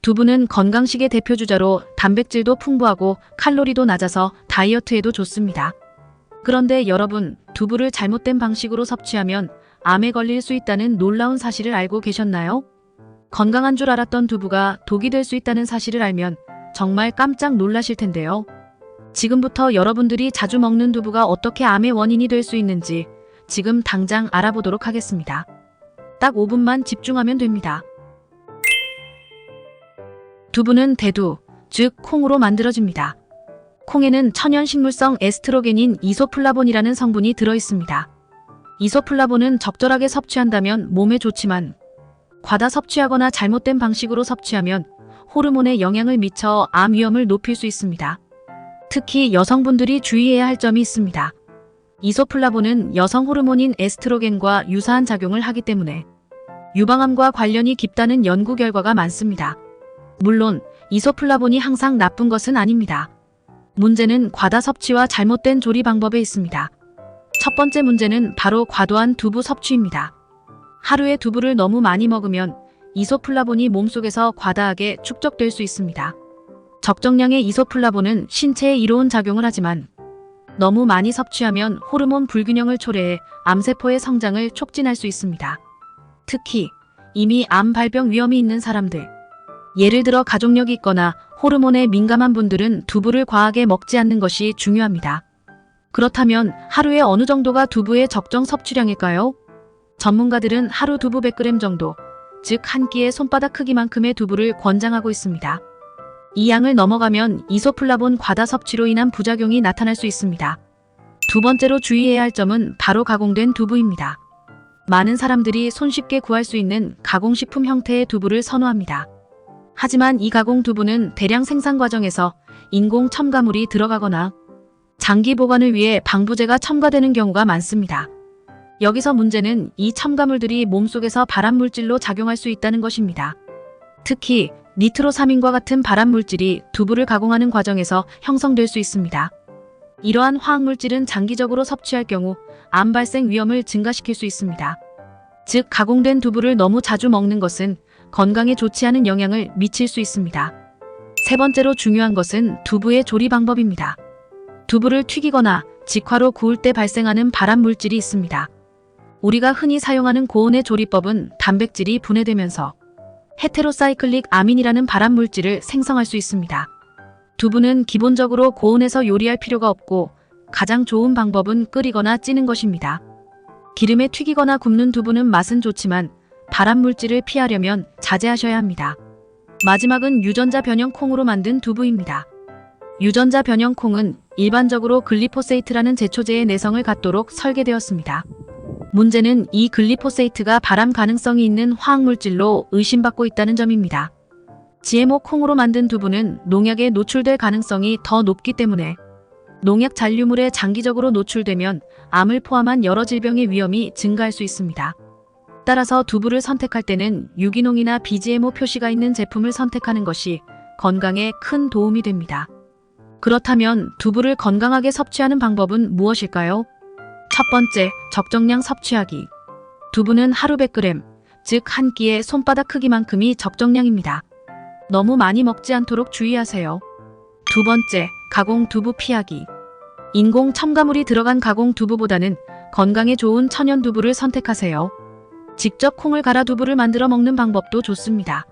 두부는 건강식의 대표 주자로 단백질도 풍부하고 칼로리도 낮아서 다이어트에도 좋습니다. 그런데 여러분, 두부를 잘못된 방식으로 섭취하면 암에 걸릴 수 있다는 놀라운 사실을 알고 계셨나요? 건강한 줄 알았던 두부가 독이 될 수 있다는 사실을 알면 정말 깜짝 놀라실 텐데요. 지금부터 여러분들이 자주 먹는 두부가 어떻게 암의 원인이 될 수 있는지 지금 당장 알아보도록 하겠습니다. 딱 5분만 집중하면 됩니다. 두부는 대두, 즉 콩으로 만들어집니다. 콩에는 천연식물성 에스트로겐인 이소플라본이라는 성분이 들어있습니다. 이소플라본은 적절하게 섭취한다면 몸에 좋지만 과다 섭취하거나 잘못된 방식으로 섭취하면 호르몬에 영향을 미쳐 암 위험을 높일 수 있습니다. 특히 여성분들이 주의해야 할 점이 있습니다. 이소플라본은 여성 호르몬인 에스트로겐과 유사한 작용을 하기 때문에 유방암과 관련이 깊다는 연구 결과가 많습니다. 물론 이소플라본이 항상 나쁜 것은 아닙니다. 문제는 과다 섭취와 잘못된 조리 방법에 있습니다. 첫 번째 문제는 바로 과도한 두부 섭취입니다. 하루에 두부를 너무 많이 먹으면 이소플라본이 몸속에서 과다하게 축적될 수 있습니다. 적정량의 이소플라본은 신체에 이로운 작용을 하지만 너무 많이 섭취하면 호르몬 불균형을 초래해 암세포의 성장을 촉진할 수 있습니다. 특히 이미 암 발병 위험이 있는 사람들, 예를 들어 가족력이 있거나 호르몬에 민감한 분들은 두부를 과하게 먹지 않는 것이 중요합니다. 그렇다면 하루에 어느 정도가 두부의 적정 섭취량일까요? 전문가들은 하루 두부 100g 정도, 즉 한 끼의 손바닥 크기만큼의 두부를 권장하고 있습니다. 이 양을 넘어가면 이소플라본 과다 섭취로 인한 부작용이 나타날 수 있습니다. 두 번째로 주의해야 할 점은 바로 가공된 두부입니다. 많은 사람들이 손쉽게 구할 수 있는 가공식품 형태의 두부를 선호합니다. 하지만 이 가공 두부는 대량 생산 과정에서 인공 첨가물이 들어가거나 장기 보관을 위해 방부제가 첨가되는 경우가 많습니다. 여기서 문제는 이 첨가물들이 몸속에서 발암물질로 작용할 수 있다는 것입니다. 특히 니트로사민과 같은 발암물질이 두부를 가공하는 과정에서 형성될 수 있습니다. 이러한 화학물질은 장기적으로 섭취할 경우 암 발생 위험을 증가시킬 수 있습니다. 즉 가공된 두부를 너무 자주 먹는 것은 건강에 좋지 않은 영향을 미칠 수 있습니다. 세 번째로 중요한 것은 두부의 조리 방법입니다. 두부를 튀기거나 직화로 구울 때 발생하는 발암물질이 있습니다. 우리가 흔히 사용하는 고온의 조리법은 단백질이 분해되면서 헤테로사이클릭 아민이라는 발암물질을 생성할 수 있습니다. 두부는 기본적으로 고온에서 요리할 필요가 없고 가장 좋은 방법은 끓이거나 찌는 것입니다. 기름에 튀기거나 굽는 두부는 맛은 좋지만 발암물질을 피하려면 자제하셔야 합니다. 마지막은 유전자 변형 콩으로 만든 두부입니다. 유전자 변형 콩은 일반적으로 글리포세이트라는 제초제의 내성을 갖도록 설계되었습니다. 문제는 이 글리포세이트가 발암 가능성이 있는 화학물질로 의심받고 있다는 점입니다. GMO 콩으로 만든 두부는 농약에 노출될 가능성이 더 높기 때문에 농약 잔류물에 장기적으로 노출되면 암을 포함한 여러 질병의 위험이 증가할 수 있습니다. 따라서 두부를 선택할 때는 유기농이나 BGMO 표시가 있는 제품을 선택하는 것이 건강에 큰 도움이 됩니다. 그렇다면 두부를 건강하게 섭취하는 방법은 무엇일까요? 첫 번째, 적정량 섭취하기. 두부는 하루 100g, 즉 한 끼의 손바닥 크기만큼이 적정량입니다. 너무 많이 먹지 않도록 주의하세요. 두 번째, 가공 두부 피하기. 인공 첨가물이 들어간 가공 두부보다는 건강에 좋은 천연 두부를 선택하세요. 직접 콩을 갈아 두부를 만들어 먹는 방법도 좋습니다.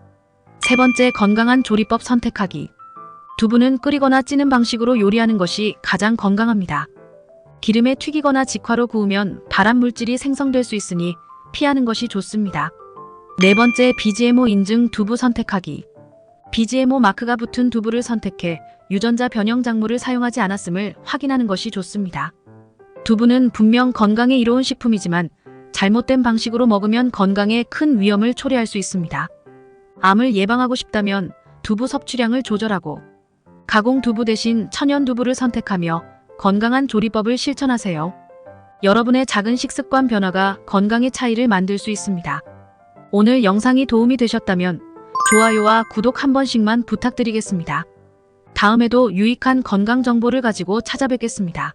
세 번째, 건강한 조리법 선택하기. 두부는 끓이거나 찌는 방식으로 요리하는 것이 가장 건강합니다. 기름에 튀기거나 직화로 구우면 발암물질이 생성될 수 있으니 피하는 것이 좋습니다. 네 번째, BGMO 인증 두부 선택하기. BGMO 마크가 붙은 두부를 선택해 유전자 변형 작물을 사용하지 않았음을 확인하는 것이 좋습니다. 두부는 분명 건강에 이로운 식품이지만 잘못된 방식으로 먹으면 건강에 큰 위험을 초래할 수 있습니다. 암을 예방하고 싶다면 두부 섭취량을 조절하고 가공 두부 대신 천연 두부를 선택하며 건강한 조리법을 실천하세요. 여러분의 작은 식습관 변화가 건강의 차이를 만들 수 있습니다. 오늘 영상이 도움이 되셨다면 좋아요와 구독 한 번씩만 부탁드리겠습니다. 다음에도 유익한 건강 정보를 가지고 찾아뵙겠습니다.